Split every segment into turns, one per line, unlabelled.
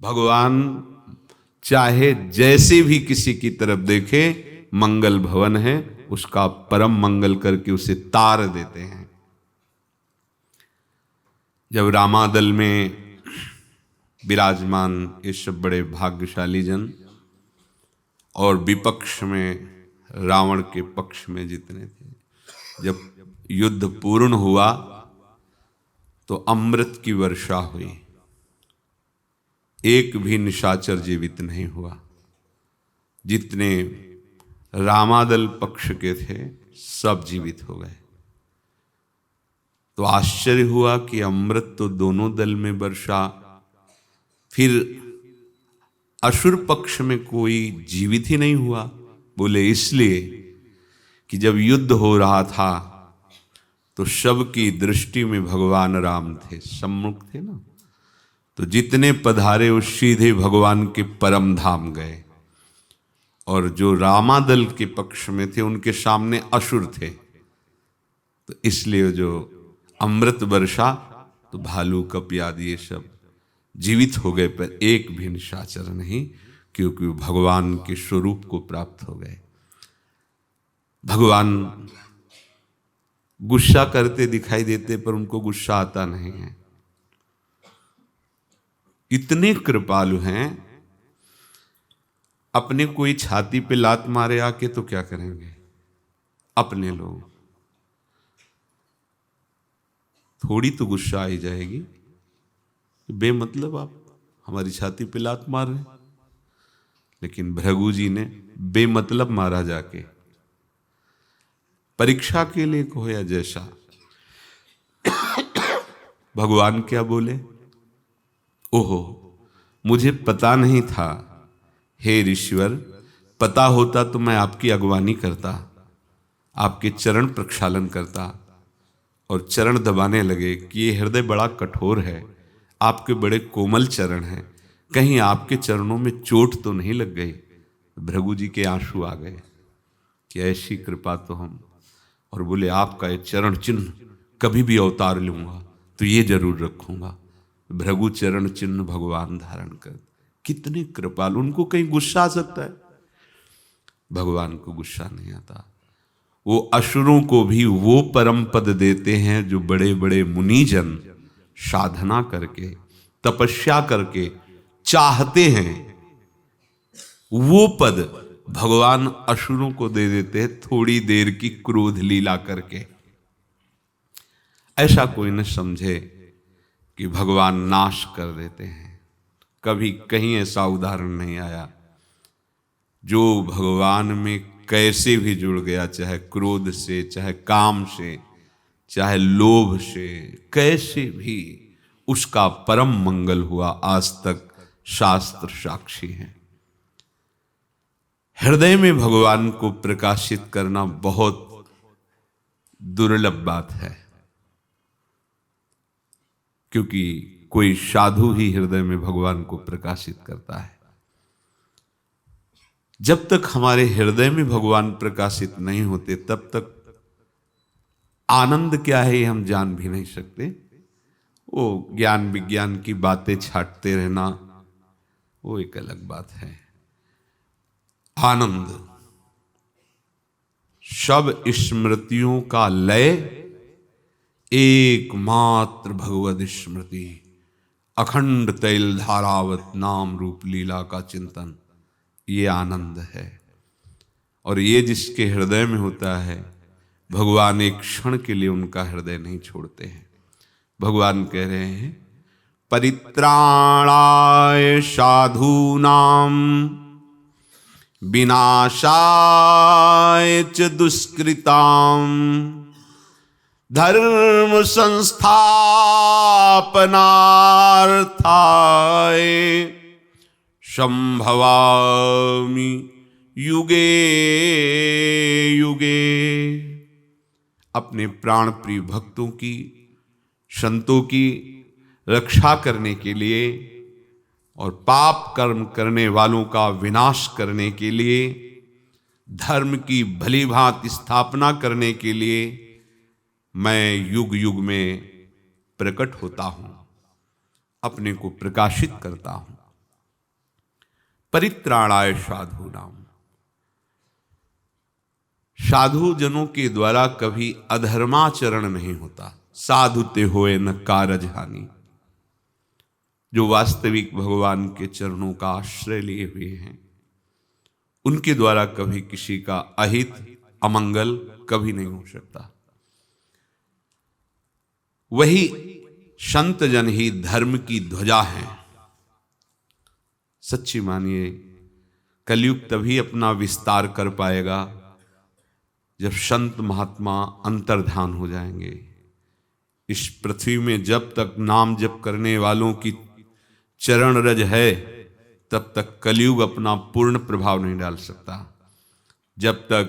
भगवान चाहे जैसे भी किसी की तरफ देखे, मंगल भवन है, उसका परम मंगल करके उसे तार देते हैं। जब रामादल में विराजमान ये सब बड़े भाग्यशाली जन और विपक्ष में रावण के पक्ष में जितने थे, जब युद्ध पूर्ण हुआ तो अमृत की वर्षा हुई, एक भी निशाचर जीवित नहीं हुआ। जितने रामादल पक्ष के थे सब जीवित हो गए। तो आश्चर्य हुआ कि अमृत तो दोनों दल में वर्षा, फिर असुर पक्ष में कोई जीवित ही नहीं हुआ। बोले इसलिए कि जब युद्ध हो रहा था तो सबकी दृष्टि में भगवान राम थे, सम्मुख थे ना, तो जितने पधारे वो सीधे भगवान के परम धाम गए, और जो रामादल के पक्ष में थे उनके सामने असुर थे। तो इसलिए जो अमृत वर्षा, तो भालू कपि आदि ये सब जीवित हो गए, पर एक भी निशाचर नहीं, क्योंकि भगवान के स्वरूप को प्राप्त हो गए। भगवान गुस्सा करते दिखाई देते पर उनको गुस्सा आता नहीं है। इतने कृपालु हैं, अपने कोई छाती पे लात मारे आके तो क्या करेंगे अपने लोग, थोड़ी तो गुस्सा आई जाएगी, बेमतलब आप हमारी छाती पे लात मार रहे। लेकिन भृगु जी ने बेमतलब मारा जाके, परीक्षा के लिए को या जैसा। भगवान क्या बोले, ओहो मुझे पता नहीं था, हे ऋषिवर, पता होता तो मैं आपकी अगवानी करता, आपके चरण प्रक्षालन करता। और चरण दबाने लगे कि ये हृदय बड़ा कठोर है, आपके बड़े कोमल चरण हैं, कहीं आपके चरणों में चोट तो नहीं लग गई। भृगु जी के आंसू आ गए कि ऐसी कृपा तो हम, और बोले आपका ये चरण चिन्ह कभी भी अवतार लूंगा तो ये जरूर रखूंगा। भृगु चरण चिन्ह भगवान धारण कर, कितने कृपालु। उनको कहीं गुस्सा आ सकता है, भगवान को गुस्सा नहीं आता। वो असुरों को भी वो परम पद देते हैं जो बड़े बड़े मुनिजन साधना करके, तपस्या करके चाहते हैं। वो पद भगवान असुरों को दे देते हैं थोड़ी देर की क्रोध लीला करके। ऐसा कोई न समझे कि भगवान नाश कर देते हैं, कभी कहीं ऐसा उदाहरण नहीं आया। जो भगवान में कैसे भी जुड़ गया, चाहे क्रोध से, चाहे काम से, चाहे लोभ से, कैसे भी, उसका परम मंगल हुआ, आज तक शास्त्र साक्षी हैं। हृदय में भगवान को प्रकाशित करना बहुत दुर्लभ बात है, क्योंकि कोई साधु ही हृदय में भगवान को प्रकाशित करता है। जब तक हमारे हृदय में भगवान प्रकाशित नहीं होते तब तक आनंद क्या है ये हम जान भी नहीं सकते। वो ज्ञान विज्ञान की बातें छाटते रहना वो एक अलग बात है। आनंद सब स्मृतियों का लय एकमात्र भगवद स्मृति, अखंड तैल धारावत नाम रूप लीला का चिंतन, ये आनंद है। और ये जिसके हृदय में होता है, भगवान एक क्षण के लिए उनका हृदय नहीं छोड़ते हैं। भगवान कह रहे हैं, परित्राणाय साधूनां विनाशाय च दुष्कृतां धर्म संस्थापनार्थाय संभवामि युगे युगे। अपने प्राण प्रिय भक्तों की, संतों की रक्षा करने के लिए और पाप कर्म करने वालों का विनाश करने के लिए, धर्म की भली भांति स्थापना करने के लिए मैं युग युग में प्रकट होता हूं, अपने को प्रकाशित करता हूं। परित्राणाय साधूनाम। साधु जनों के द्वारा कभी अधर्माचरण नहीं होता। साधुते होए न कारज हानि। जो वास्तविक भगवान के चरणों का आश्रय लिए हुए हैं, उनके द्वारा कभी किसी का अहित अमंगल कभी नहीं हो सकता। वही संत जन ही धर्म की ध्वजा है। सच्ची मानिए, कलयुग तभी अपना विस्तार कर पाएगा जब संत महात्मा अंतर्धान हो जाएंगे। इस पृथ्वी में जब तक नाम जप करने वालों की चरण रज है, तब तक कलयुग अपना पूर्ण प्रभाव नहीं डाल सकता। जब तक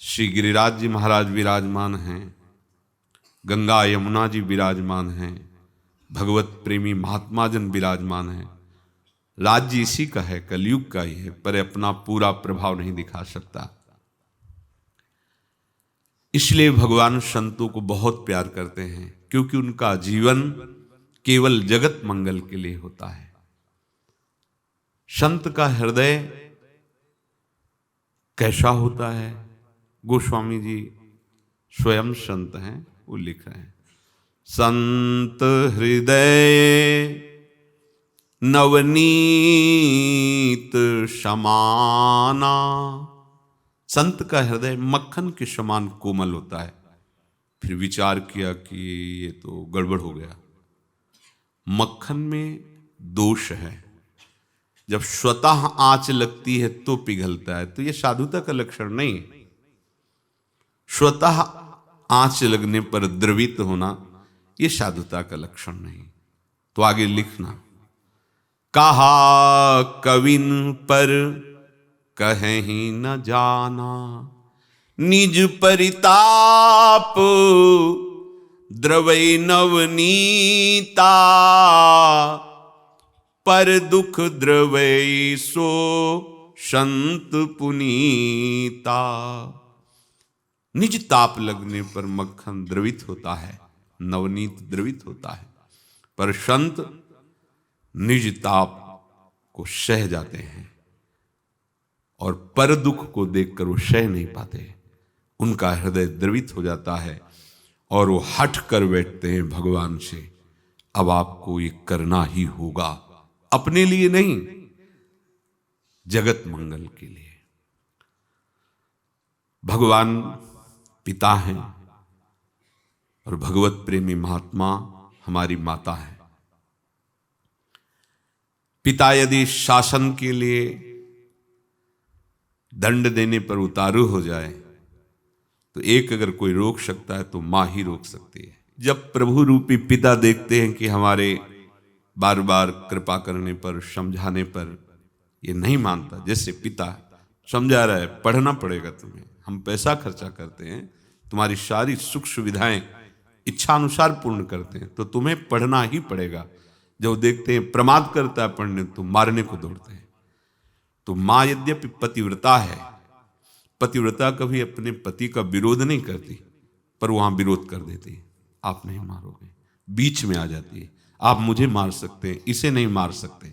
श्री गिरिराज जी महाराज विराजमान हैं, गंगा यमुना जी विराजमान हैं, भगवत प्रेमी महात्मा जन विराजमान हैं, राज्य इसी का है, कलयुग का ही है, पर अपना पूरा प्रभाव नहीं दिखा सकता। इसलिए भगवान संतों को बहुत प्यार करते हैं, क्योंकि उनका जीवन केवल जगत मंगल के लिए होता है। संत का हृदय कैसा होता है, गोस्वामी जी स्वयं संत हैं, वो लिख रहे हैं, संत हृदय नवनीत समाना। संत का हृदय मक्खन के समान कोमल होता है। फिर विचार किया कि ये तो गड़बड़ हो गया, मक्खन में दोष है। जब स्वतः आंच लगती है तो पिघलता है, तो ये साधुता का लक्षण नहीं है। स्वतः आंच लगने पर द्रवित होना, ये साधुता का लक्षण नहीं। तो आगे लिखना, कहा कविन पर कहीं न जाना, निज परिताप द्रवै नवनीता, पर दुख द्रवै सो संत पुनीता। निज ताप लगने पर मक्खन द्रवित होता है, नवनीत द्रवित होता है, पर संत निज ताप को सह जाते हैं और पर दुख को देखकर वो सह नहीं पाते। उनका हृदय द्रवित हो जाता है और वो हट कर बैठते हैं भगवान से, अब आपको ये करना ही होगा, अपने लिए नहीं, जगत मंगल के लिए। भगवान पिता हैं और भगवत प्रेमी महात्मा हमारी माता है। पिता यदि शासन के लिए दंड देने पर उतारू हो जाए तो एक अगर कोई रोक सकता है तो मां ही रोक सकती है। जब प्रभु रूपी पिता देखते हैं कि हमारे बार बार कृपा करने पर, समझाने पर ये नहीं मानता, जैसे पिता समझा रहा है पढ़ना पड़ेगा तुम्हें, हम पैसा खर्चा करते हैं, तुम्हारी सारी सुख सुविधाएं इच्छा अनुसार पूर्ण करते हैं, तो तुम्हें पढ़ना ही पड़ेगा। जब देखते हैं प्रमाद करता है पढ़ने, तो मारने को दौड़ते हैं। तो मां यद्यपि पतिव्रता है, पतिव्रता कभी अपने पति का विरोध नहीं करती, पर वहां विरोध कर देती है, आप नहीं मारोगे, बीच में आ जाती है, आप मुझे मार सकते हैं, इसे नहीं मार सकते।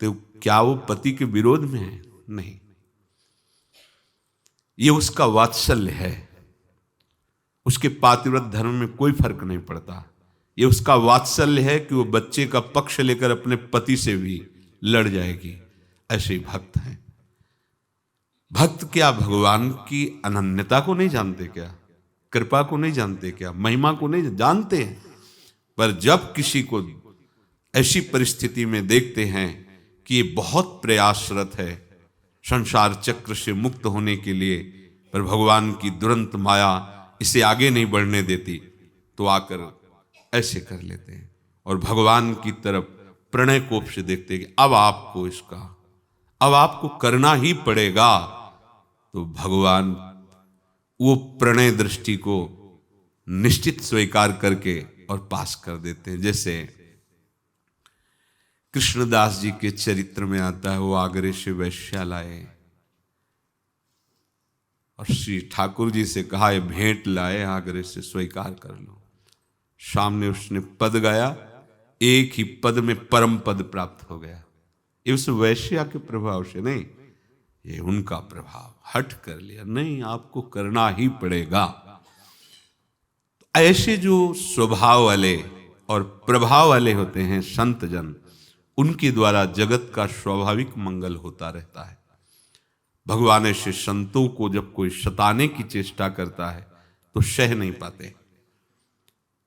तो क्या वो पति के विरोध में है? नहीं, ये उसका वात्सल्य है। उसके पातिव्रत धर्म में कोई फर्क नहीं पड़ता। ये उसका वात्सल्य है कि वो बच्चे का पक्ष लेकर अपने पति से भी लड़ जाएगी। ऐसे भक्त हैं। भक्त क्या भगवान की अनन्यता को नहीं जानते क्या? कृपा को नहीं जानते क्या? महिमा को नहीं जानते हैं? पर जब किसी को ऐसी परिस्थिति में देखते हैं कि ये बहुत प्रयासरत है संसार चक्र से मुक्त होने के लिए, पर भगवान की दुरंत माया इसे आगे नहीं बढ़ने देती, तो आकर ऐसे कर लेते हैं और भगवान की तरफ प्रणय कोप से देखते हैं कि अब आपको करना ही पड़ेगा। तो भगवान वो प्रणय दृष्टि को निश्चित स्वीकार करके और पास कर देते हैं। जैसे कृष्णदास जी के चरित्र में आता है, वो आगरे से वैश्या लाए और श्री ठाकुर जी से कहा ये भेंट लाए, आगरे से स्वीकार कर लो। सामने उसने पद गाया, एक ही पद में परम पद प्राप्त हो गया। ये उस वैश्या के प्रभाव से नहीं, ये उनका प्रभाव, हट कर लिया, नहीं आपको करना ही पड़ेगा। ऐसे जो स्वभाव वाले और प्रभाव वाले होते हैं संत जन, उनके द्वारा जगत का स्वाभाविक मंगल होता रहता है। भगवान ऐसे संतों को जब कोई सताने की चेष्टा करता है तो सह नहीं पाते,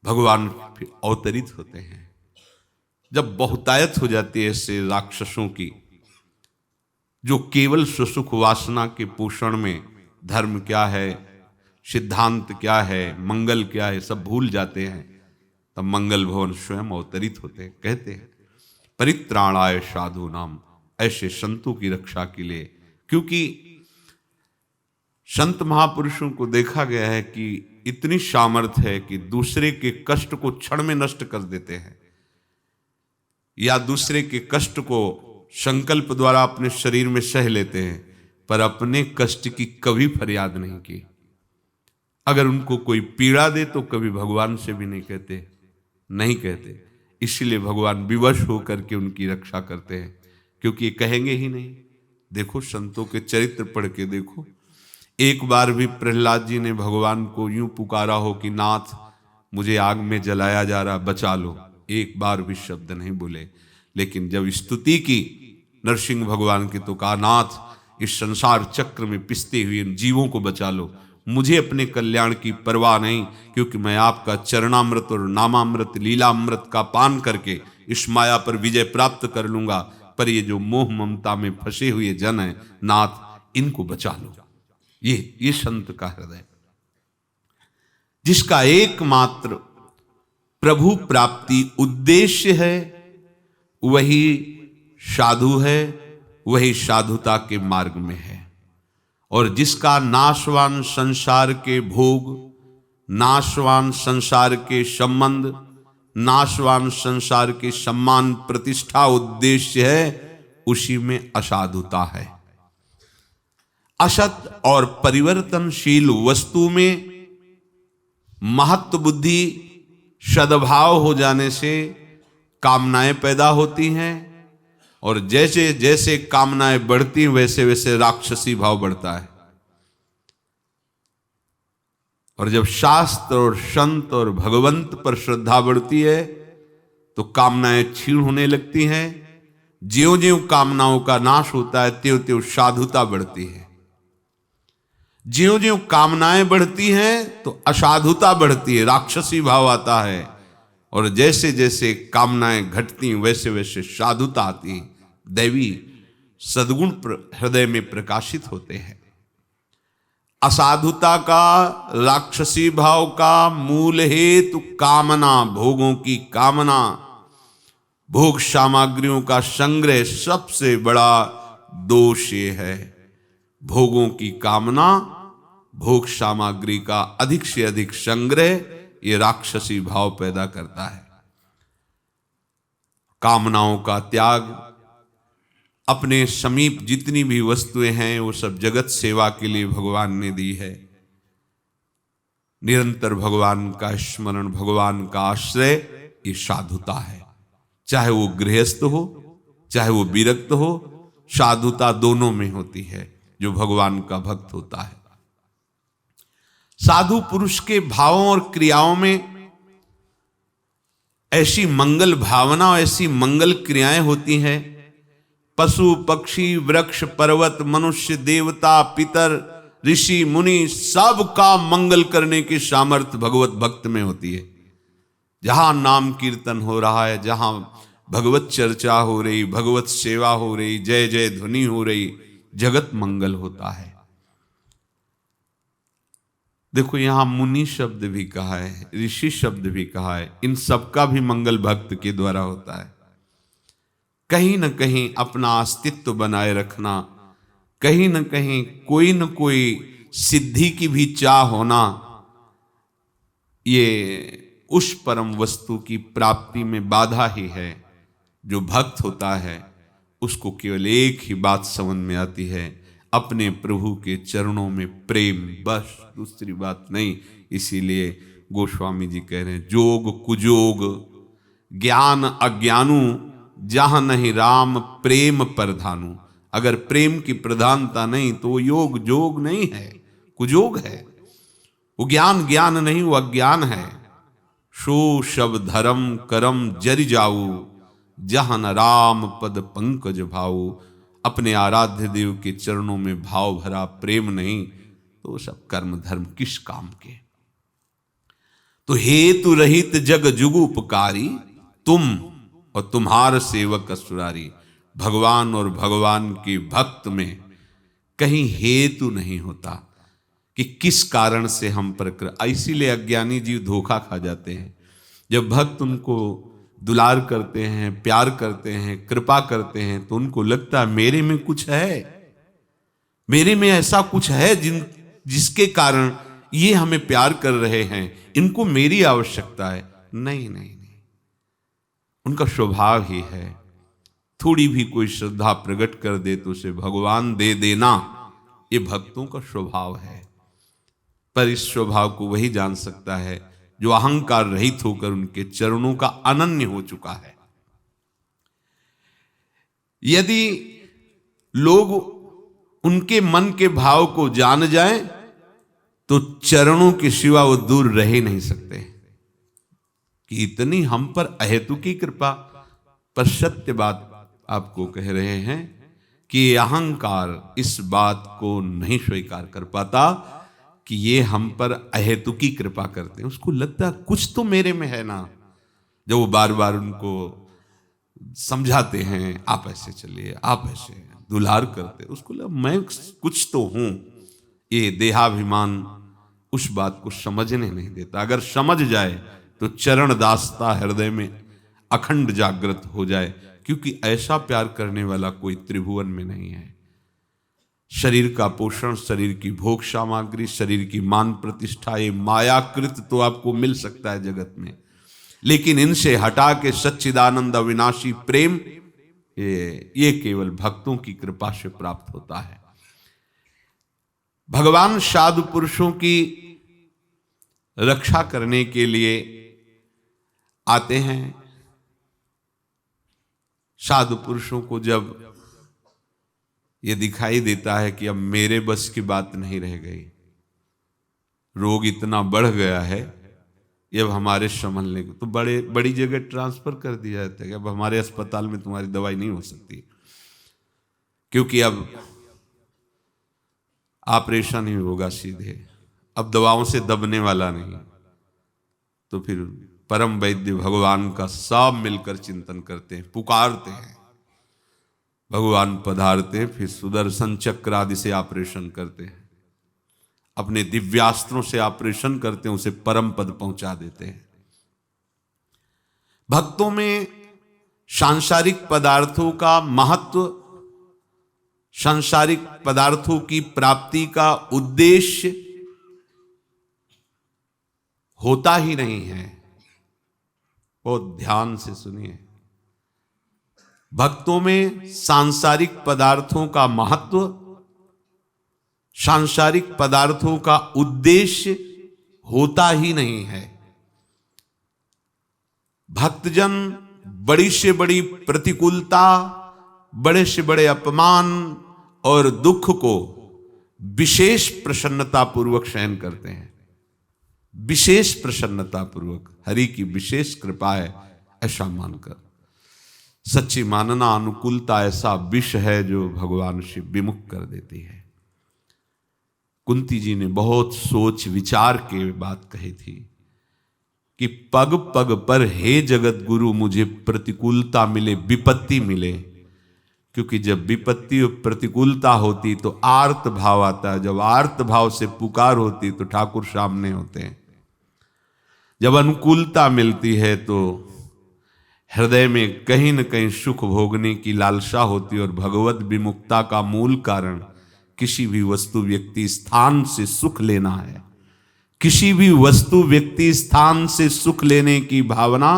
भगवान फिर अवतरित होते हैं। जब बहुतायत हो जाती है ऐसे राक्षसों की, जो केवल सुसुख वासना के पोषण में धर्म क्या है, सिद्धांत क्या है, मंगल क्या है, सब भूल जाते हैं, तब मंगल भवन स्वयं अवतरित होते हैं। कहते हैं परित्राणाय साधु नाम, ऐसे संतों की रक्षा के लिए। क्योंकि संत महापुरुषों को देखा गया है कि इतनी सामर्थ्य है कि दूसरे के कष्ट को क्षण में नष्ट कर देते हैं, या दूसरे के कष्ट को संकल्प द्वारा अपने शरीर में सह लेते हैं, पर अपने कष्ट की कभी फरियाद नहीं की। अगर उनको कोई पीड़ा दे तो कभी भगवान से भी नहीं कहते। इसलिए भगवान विवश होकर के उनकी रक्षा करते हैं, क्योंकि ये कहेंगे ही नहीं। देखो संतों के चरित्र पढ़ के देखो, एक बार भी प्रहलाद जी ने भगवान को यूं पुकारा हो कि नाथ मुझे आग में जलाया जा रहा, बचा लो, एक बार भी शब्द नहीं बोले। लेकिन जब स्तुति की नरसिंह भगवान की तो कहा नाथ इस संसार चक्र में पिसते हुए इन जीवों को बचा लो, मुझे अपने कल्याण की परवाह नहीं, क्योंकि मैं आपका चरणामृत और नामामृत लीलामृत का पान करके इस माया पर विजय प्राप्त कर लूंगा, पर ये जो मोह ममता में फंसे हुए जन है नाथ इनको बचा लो। ये संत का हृदय, जिसका एकमात्र प्रभु प्राप्ति उद्देश्य है, वही साधु है, वही साधुता के मार्ग में है। और जिसका नाशवान संसार के भोग, नाशवान संसार के संबंध, नाशवान संसार के सम्मान प्रतिष्ठा उद्देश्य है, उसी में असाधुता है। असत और परिवर्तनशील वस्तु में महत्व बुद्धि सद्भाव हो जाने से कामनाएं पैदा होती हैं, और जैसे जैसे कामनाएं बढ़ती हैं वैसे वैसे राक्षसी भाव बढ़ता है। और जब शास्त्र और संत और भगवंत पर श्रद्धा बढ़ती है तो कामनाएं क्षीण होने लगती हैं। ज्यों ज्यों कामनाओं का नाश होता है त्यों त्यों साधुता बढ़ती है। ज्यों ज्यों कामनाएं बढ़ती हैं तो असाधुता बढ़ती है, राक्षसी भाव आता है। और जैसे जैसे कामनाएं घटती वैसे वैसे साधुता आती, दैवी सद्गुण हृदय में प्रकाशित होते हैं। असाधुता का, राक्षसी भाव का मूल हेतु कामना, भोगों की कामना, भोग सामग्रियों का संग्रह सबसे बड़ा दोष ये है। भोगों की कामना, भोग सामग्री का अधिक से अधिक संग्रह, ये राक्षसी भाव पैदा करता है। कामनाओं का त्याग, अपने समीप जितनी भी वस्तुएं हैं वो सब जगत सेवा के लिए भगवान ने दी है। निरंतर भगवान का स्मरण, भगवान का आश्रय, ये साधुता है। चाहे वो गृहस्थ हो, चाहे वो विरक्त हो, साधुता दोनों में होती है जो भगवान का भक्त होता है। साधु पुरुष के भावों और क्रियाओं में ऐसी मंगल भावना, ऐसी मंगल क्रियाएं होती हैं। पशु पक्षी, वृक्ष पर्वत, मनुष्य, देवता, पितर, ऋषि मुनि, सबका मंगल करने की सामर्थ्य भगवत भक्त में होती है। जहां नाम कीर्तन हो रहा है, जहां भगवत चर्चा हो रही, भगवत सेवा हो रही, जय जय ध्वनि हो रही, जगत मंगल होता है। देखो यहां मुनि शब्द भी कहा है, ऋषि शब्द भी कहा है, इन सबका भी मंगल भक्त के द्वारा होता है। कहीं न कहीं अपना अस्तित्व बनाए रखना, कहीं न कहीं कोई न कोई सिद्धि की भी चाह होना, ये उस परम वस्तु की प्राप्ति में बाधा ही है। जो भक्त होता है उसको केवल एक ही बात समझ में आती है, अपने प्रभु के चरणों में प्रेम, बस दूसरी बात नहीं। इसीलिए गोस्वामी जी कह रहे हैं जोग कुजोग ज्ञान अज्ञानु जहां नहीं राम प्रेम प्रधानु। अगर प्रेम की प्रधानता नहीं तो वो योग जोग नहीं है, कुयोग है। वो ज्ञान ज्ञान नहीं, वो अज्ञान है। शो शब धर्म करम जरि जाऊ, जहां न राम पद पंकज भाऊ। अपने आराध्य देव के चरणों में भाव भरा प्रेम नहीं तो सब कर्म धर्म किस काम के। तो हेतु रहित जग जुग उपकारी, तुम और तुम्हार सेवक असुरारी। भगवान और भगवान के भक्त में कहीं हेतु नहीं होता कि किस कारण से हम पर, इसीलिए अज्ञानी जीव धोखा खा जाते हैं। जब भक्त उनको दुलार करते हैं, प्यार करते हैं, कृपा करते हैं, तो उनको लगता है मेरे में कुछ है, मेरे में ऐसा कुछ है जिसके कारण ये हमें प्यार कर रहे हैं, इनको मेरी आवश्यकता है। नहीं नहीं नहीं, उनका स्वभाव ही है। थोड़ी भी कोई श्रद्धा प्रकट कर दे तो उसे भगवान दे देना, ये भक्तों का स्वभाव है। पर इस स्वभाव को वही जान सकता है जो अहंकार रहित होकर उनके चरणों का अनन्य हो चुका है। यदि लोग उनके मन के भाव को जान जाएं तो चरणों के सिवा वो दूर रह ही नहीं सकते कि इतनी हम पर अहेतुकी कृपा। पर सत्य बात आपको कह रहे हैं कि अहंकार इस बात को नहीं स्वीकार कर पाता कि ये हम पर अहेतुकी कृपा करते हैं। उसको लगता है कुछ तो मेरे में है ना। जब वो बार बार उनको समझाते हैं, आप ऐसे चलिए, आप ऐसे, दुलार करते, उसको लगा मैं कुछ तो हूं। ये देहाभिमान उस बात को समझने नहीं देता। अगर समझ जाए तो चरण दासता हृदय में अखंड जागृत हो जाए, क्योंकि ऐसा प्यार करने वाला कोई त्रिभुवन में नहीं है। शरीर का पोषण, शरीर की भोग सामग्री, शरीर की मान प्रतिष्ठा, ये मायाकृत तो आपको मिल सकता है जगत में, लेकिन इनसे हटा के सच्चिदानंद अविनाशी प्रेम ये केवल भक्तों की कृपा से प्राप्त होता है। भगवान साधु पुरुषों की रक्षा करने के लिए आते हैं। साधु पुरुषों को जब ये दिखाई देता है कि अब मेरे बस की बात नहीं रह गई, रोग इतना बढ़ गया है, ये अब हमारे संभलने को, तो बड़ी जगह ट्रांसफर कर दिया जाता है कि अब हमारे अस्पताल में तुम्हारी दवाई नहीं हो सकती, क्योंकि अब ऑपरेशन ही होगा सीधे, अब दवाओं से दबने वाला नहीं। तो फिर परम वैद्य भगवान का सब मिलकर चिंतन करते हैं, पुकारते हैं, भगवान पधारते, फिर सुदर्शन चक्र आदि से ऑपरेशन करते हैं, अपने दिव्यास्त्रों से ऑपरेशन करते हैं, उसे परम पद पहुंचा देते हैं। भक्तों में सांसारिक पदार्थों का महत्व, सांसारिक पदार्थों की प्राप्ति का उद्देश्य होता ही नहीं है। बहुत ध्यान से सुनिए, भक्तों में सांसारिक पदार्थों का महत्व, सांसारिक पदार्थों का उद्देश्य होता ही नहीं है। भक्तजन बड़ी से बड़ी प्रतिकूलता, बड़े से बड़े अपमान और दुख को विशेष प्रसन्नता पूर्वक सहन करते हैं, विशेष प्रसन्नता पूर्वक। हरि की विशेष कृपा है ऐसा मानकर। सच्ची मानना अनुकूलता ऐसा विष है जो भगवान से विमुख कर देती है। कुंती जी ने बहुत सोच विचार के बात कही थी कि पग पग पर हे जगत गुरु मुझे प्रतिकूलता मिले, विपत्ति मिले, क्योंकि जब विपत्ति और प्रतिकूलता होती तो आर्त भाव आता है, जब आर्त भाव से पुकार होती तो ठाकुर सामने होते हैं। जब अनुकूलता मिलती है तो हृदय में कहीं न कहीं सुख भोगने की लालसा होती है, और भगवत विमुखता का मूल कारण किसी भी वस्तु व्यक्ति स्थान से सुख लेना है। किसी भी वस्तु व्यक्ति स्थान से सुख लेने की भावना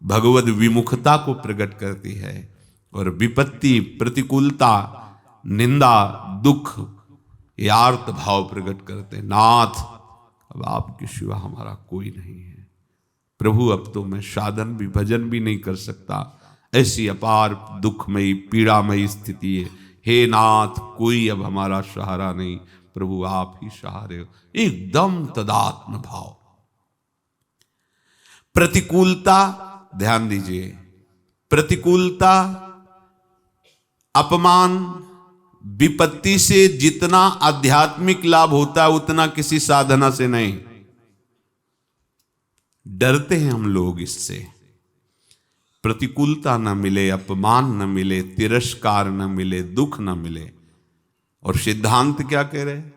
भगवत विमुखता को प्रकट करती है, और विपत्ति, प्रतिकूलता, निंदा, दुख ये आर्त भाव प्रकट करते हैं। नाथ अब आपके सिवा हमारा कोई नहीं है, प्रभु अब तो मैं साधन भी भजन भी नहीं कर सकता, ऐसी अपार दुखमयी पीड़ामयी स्थिति है। हे नाथ, कोई अब हमारा सहारा नहीं, प्रभु आप ही सहारे हो। एकदम तदात्म भाव। प्रतिकूलता, ध्यान दीजिए, प्रतिकूलता, अपमान, विपत्ति से जितना आध्यात्मिक लाभ होता है उतना किसी साधना से नहीं। डरते हैं हम लोग इससे। प्रतिकूलता न मिले, अपमान न मिले, तिरस्कार न मिले, दुख न मिले। और सिद्धांत क्या कह रहे हैं?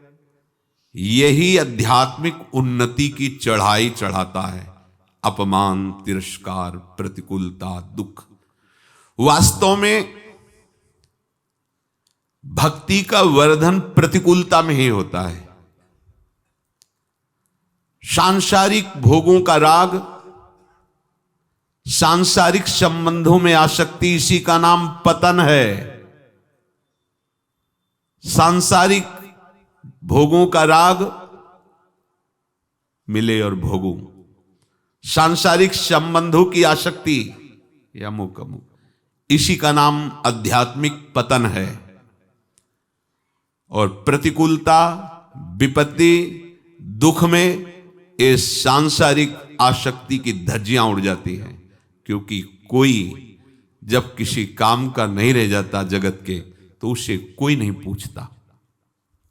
यही आध्यात्मिक उन्नति की चढ़ाई चढ़ाता है। अपमान, तिरस्कार, प्रतिकूलता, दुख। वास्तव में भक्ति का वर्धन प्रतिकूलता में ही होता है। सांसारिक भोगों का राग, सांसारिक संबंधों में आसक्ति, इसी का नाम पतन है। सांसारिक भोगों का राग, मिले और भोगूं, सांसारिक संबंधों की आसक्ति या अमुक, इसी का नाम आध्यात्मिक पतन है। और प्रतिकूलता, विपत्ति, दुख में ये सांसारिक आसक्ति की धज्जियां उड़ जाती हैं। क्योंकि कोई जब किसी काम का नहीं रह जाता जगत के, तो उससे कोई नहीं पूछता,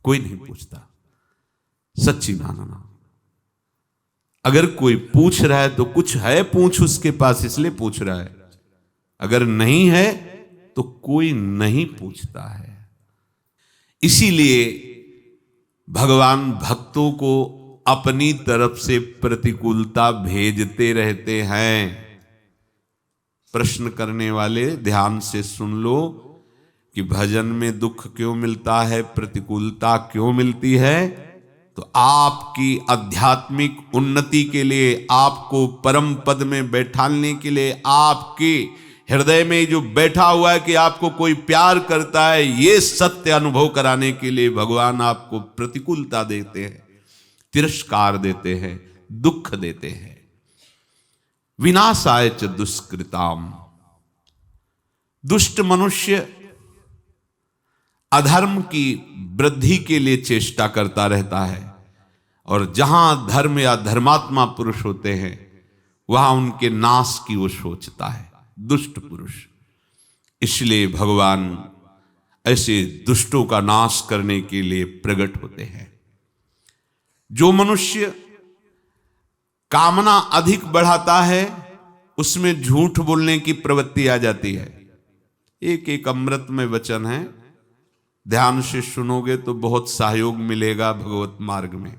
कोई नहीं पूछता। सच्ची मानना, अगर कोई पूछ रहा है तो कुछ है पूछ उसके पास, इसलिए पूछ रहा है। अगर नहीं है तो कोई नहीं पूछता है। इसीलिए भगवान भक्तों को अपनी तरफ से प्रतिकूलता भेजते रहते हैं। प्रश्न करने वाले ध्यान से सुन लो कि भजन में दुख क्यों मिलता है, प्रतिकूलता क्यों मिलती है? तो आपकी आध्यात्मिक उन्नति के लिए, आपको परम पद में बैठाने के लिए, आपके हृदय में जो बैठा हुआ है कि आपको कोई प्यार करता है, ये सत्य अनुभव कराने के लिए भगवान आपको प्रतिकूलता देते हैं, तिरस्कार देते हैं, दुख देते हैं। विनाशाय च दुष्कृताम। दुष्ट मनुष्य अधर्म की वृद्धि के लिए चेष्टा करता रहता है, और जहां धर्म या धर्मात्मा पुरुष होते हैं वहां उनके नाश की वो सोचता है, दुष्ट पुरुष। इसलिए भगवान ऐसे दुष्टों का नाश करने के लिए प्रकट होते हैं। जो मनुष्य कामना अधिक बढ़ाता है उसमें झूठ बोलने की प्रवृत्ति आ जाती है। एक एक अमृत में वचन है, ध्यान से सुनोगे तो बहुत सहयोग मिलेगा भगवत मार्ग में।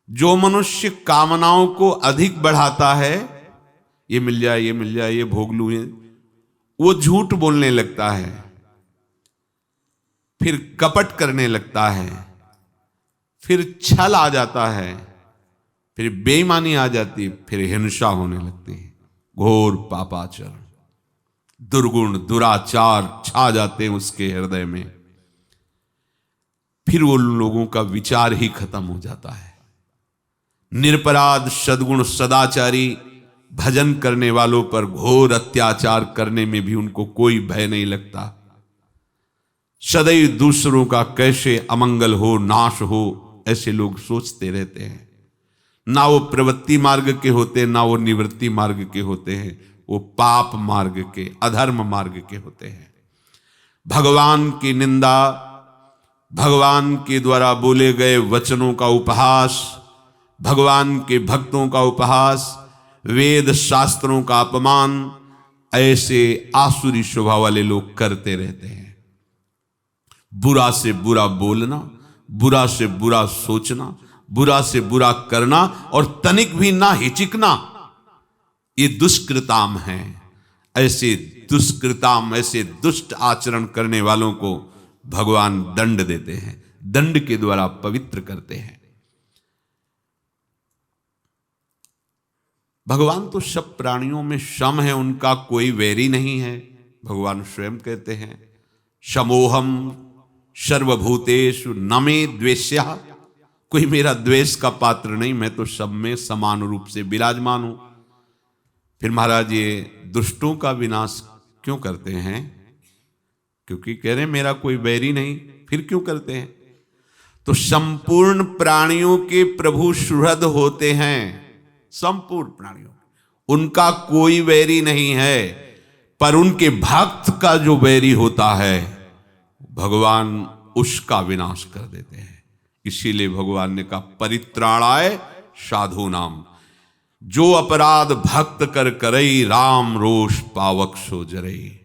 जो मनुष्य कामनाओं को अधिक बढ़ाता है, ये मिल जाए, ये मिल जाए, ये भोग लूं, वो झूठ बोलने लगता है, फिर कपट करने लगता है, फिर छल आ जाता है, फिर बेईमानी आ जाती है, फिर हिंसा होने लगती है। घोर पापाचरण, दुर्गुण, दुराचार छा जाते हैं उसके हृदय में। फिर वो लोगों का विचार ही खत्म हो जाता है। निरपराध सद्गुण सदाचारी भजन करने वालों पर घोर अत्याचार करने में भी उनको कोई भय नहीं लगता। सदैव दूसरों का कैसे अमंगल हो, नाश हो, ऐसे लोग सोचते रहते हैं। ना वो प्रवृत्ति मार्ग के होते, ना वो निवृत्ति मार्ग के होते हैं, वो पाप मार्ग के, अधर्म मार्ग के होते हैं। भगवान की निंदा, भगवान के द्वारा बोले गए वचनों का उपहास, भगवान के भक्तों का उपहास, वेद शास्त्रों का अपमान, ऐसे आसुरी स्वभाव वाले लोग करते रहते हैं। बुरा से बुरा बोलना, बुरा से बुरा सोचना, बुरा से बुरा करना और तनिक भी ना हिचकना, ये दुष्कृताम है। ऐसे दुष्कृताम, ऐसे दुष्ट आचरण करने वालों को भगवान दंड देते हैं, दंड के द्वारा पवित्र करते हैं। भगवान तो सब प्राणियों में सम है, उनका कोई वैरी नहीं है। भगवान स्वयं कहते हैं, समोहम सर्वभूतेषु न मे द्वेष्यः। कोई मेरा द्वेष का पात्र नहीं, मैं तो सब में समान रूप से विराजमान हूं। फिर महाराज ये दुष्टों का विनाश क्यों करते हैं? क्योंकि कह रहे मेरा कोई बैरी नहीं, फिर क्यों करते हैं? तो संपूर्ण प्राणियों के प्रभु सुहृद होते हैं, संपूर्ण प्राणियों, उनका कोई बैरी नहीं है, पर उनके भक्त का जो बैरी होता है भगवान उसका विनाश कर देते हैं। इसीलिए भगवान ने कहा परित्राणाय साधु नाम, जो अपराध भक्त कर करई राम रोष पावक सो जरई।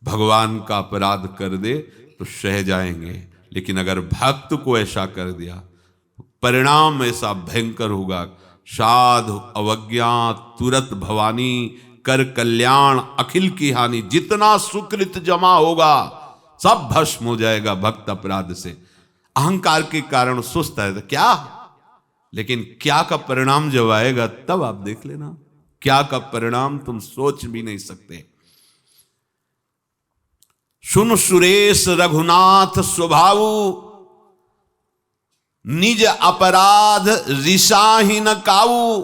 भगवान का अपराध कर दे तो सह जाएंगे, लेकिन अगर भक्त को ऐसा कर दिया तो परिणाम ऐसा भयंकर होगा। साधु अवज्ञा तुरत भवानी, कर कल्याण अखिल की हानि। जितना सुकृत जमा होगा सब भस्म हो जाएगा भक्त अपराध से। अहंकार के कारण सुस्त है तो क्या, लेकिन क्या का परिणाम जब आएगा तब आप देख लेना, क्या का परिणाम तुम सोच भी नहीं सकते। सुन सुरेश रघुनाथ स्वभाव, निज अपराध ऋषाही न काऊ।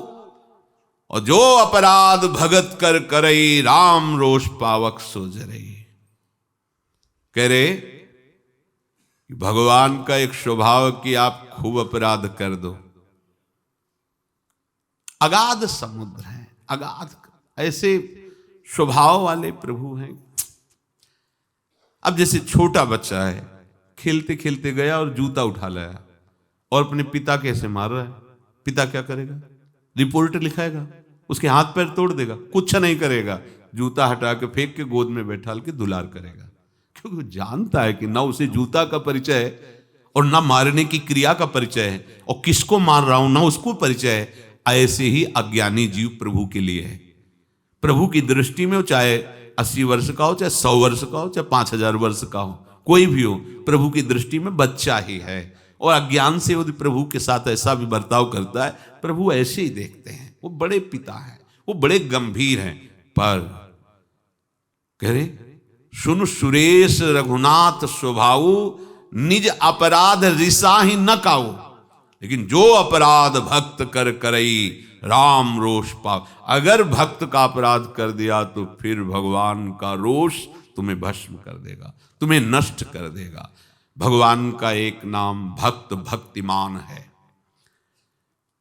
और जो अपराध भगत कर करई राम रोष पावक सो जरई। कह रहे भगवान का एक स्वभाव कि आप खूब अपराध कर दो। अगाध समुद्र है, अगाध ऐसे स्वभाव वाले प्रभु हैं। अब जैसे छोटा बच्चा है, खेलते खेलते गया और जूता उठा लाया और अपने पिता कैसे मार रहा है, पिता क्या करेगा? रिपोर्ट लिखाएगा, उसके हाथ पैर तोड़ देगा, कुछ नहीं करेगा, जूता हटा के फेंक के गोद में बैठाल के दुलार करेगा। क्योंकि वो जानता है कि ना उसे जूता का परिचय है और ना मारने की क्रिया का परिचय है, और किसको मार रहा हूं ना उसको परिचय है। ऐसे ही अज्ञानी जीव प्रभु के लिए है। प्रभु की दृष्टि में वो चाहे 80 वर्ष का हो, चाहे 100 वर्ष का हो, चाहे 5000 वर्ष का हो, कोई भी हो, प्रभु की दृष्टि में बच्चा ही है। और अज्ञान से यदि प्रभु के साथ ऐसा भी बर्ताव करता है, प्रभु ऐसे ही देखते हैं। वो बड़े पिता हैं, वो बड़े गंभीर हैं। पर कह रहे सुन सुरेश रघुनाथ स्वभाव, निज अपराध ऋषाही न काऊ। लेकिन जो अपराध भक्त कर करई राम रोष पाव। अगर भक्त का अपराध कर दिया तो फिर भगवान का रोष तुम्हें भस्म कर देगा, तुम्हें नष्ट कर देगा। भगवान का एक नाम भक्त भक्तिमान है।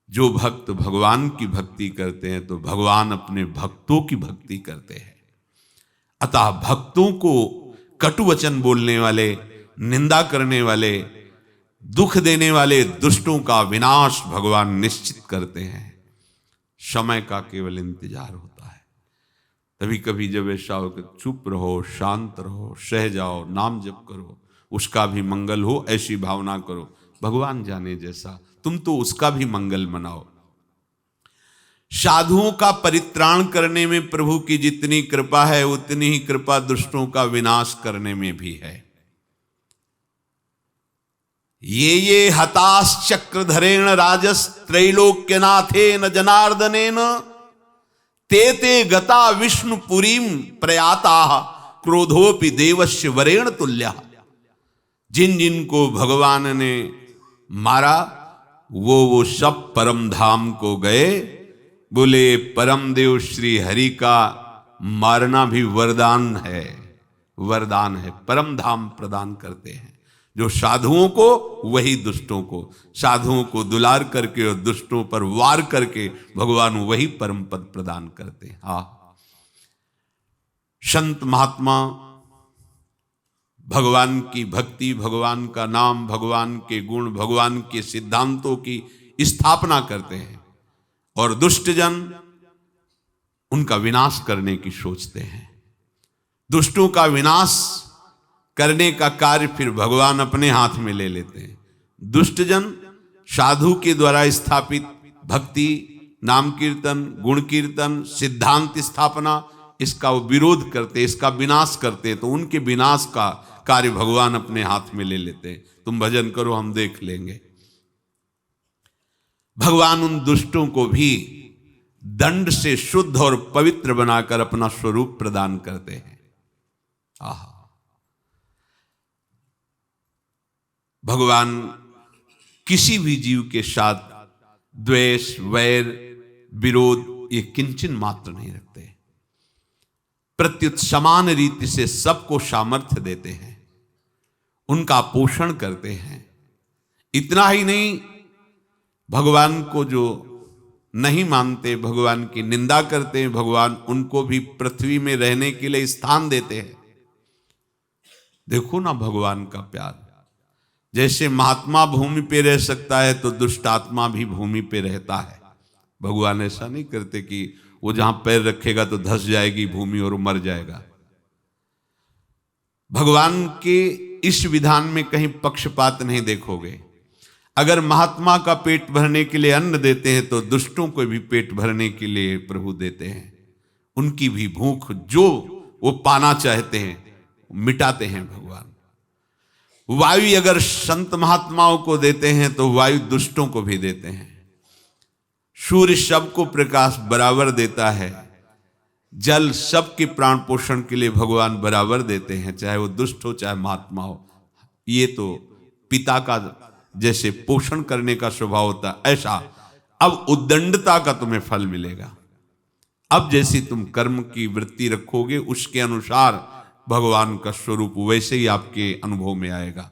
जो भक्त भगवान की भक्ति करते हैं तो भगवान अपने भक्तों की भक्ति करते हैं। अतः भक्तों को कटु वचन बोलने वाले, निंदा करने वाले, दुख देने वाले दुष्टों का विनाश भगवान निश्चित करते हैं। समय का केवल इंतजार होता है। कभी कभी जब ऐसा हो कि चुप रहो, शांत रहो, सह जाओ, नाम जप करो, उसका भी मंगल हो, ऐसी भावना करो। भगवान जाने जैसा, तुम तो उसका भी मंगल मनाओ। साधुओं का परित्राण करने में प्रभु की जितनी कृपा है उतनी ही कृपा दुष्टों का विनाश करने में भी है। ये हताश चक्रधरेण राजस त्रैलोक्यनाथेन जनार्दनेन, ते गता विष्णुपुरीम प्रयाता क्रोधोपि देवस्य वरेण तुल्य। जिन जिन को भगवान ने मारा वो सब परम धाम को गए। बोले परम देव श्री हरि का मारना भी वरदान है, वरदान है। परम धाम प्रदान करते हैं जो साधुओं को, वही दुष्टों को। साधुओं को दुलार करके और दुष्टों पर वार करके भगवान वही परम पद प्रदान करते हैं। हाँ, संत महात्मा भगवान की भक्ति, भगवान का नाम, भगवान के गुण, भगवान के सिद्धांतों की स्थापना करते हैं, और दुष्टजन उनका विनाश करने की सोचते हैं। दुष्टों का विनाश करने का कार्य फिर भगवान अपने हाथ में ले लेते हैं। दुष्टजन साधु के द्वारा स्थापित भक्ति, नाम कीर्तन, गुण कीर्तन, सिद्धांत स्थापना, इसका वो विरोध करते, इसका विनाश करते, तो उनके विनाश का कार्य भगवान अपने हाथ में ले लेते हैं। तुम भजन करो, हम देख लेंगे। भगवान उन दुष्टों को भी दंड से शुद्ध और पवित्र बनाकर अपना स्वरूप प्रदान करते हैं। आहा, भगवान किसी भी जीव के साथ द्वेष, वैर, विरोध ये किंचन मात्र नहीं रखते, प्रत्युत समान रीति से सबको सामर्थ्य देते हैं, उनका पोषण करते हैं। इतना ही नहीं, भगवान को जो नहीं मानते, भगवान की निंदा करते हैं, भगवान उनको भी पृथ्वी में रहने के लिए स्थान देते हैं। देखो ना भगवान का प्यार, जैसे महात्मा भूमि पे रह सकता है तो दुष्ट आत्मा भी भूमि पे रहता है। भगवान ऐसा नहीं करते कि वो जहां पैर रखेगा तो धंस जाएगी भूमि और मर जाएगा। भगवान के इस विधान में कहीं पक्षपात नहीं देखोगे। अगर महात्मा का पेट भरने के लिए अन्न देते हैं तो दुष्टों को भी पेट भरने के लिए प्रभु देते हैं। उनकी भी भूख जो वो पाना चाहते हैं मिटाते हैं भगवान। वायु अगर संत महात्माओं को देते हैं तो वायु दुष्टों को भी देते हैं। सूर्य सबको प्रकाश बराबर देता है, जल सबके प्राण पोषण के लिए भगवान बराबर देते हैं, चाहे वो दुष्ट हो चाहे महात्मा हो। ये तो पिता का जैसे पोषण करने का स्वभाव होता है, ऐसा अब उद्दंडता का तुम्हें फल मिलेगा। अब जैसी तुम कर्म की वृत्ति रखोगे उसके अनुसार भगवान का स्वरूप वैसे ही आपके अनुभव में आएगा।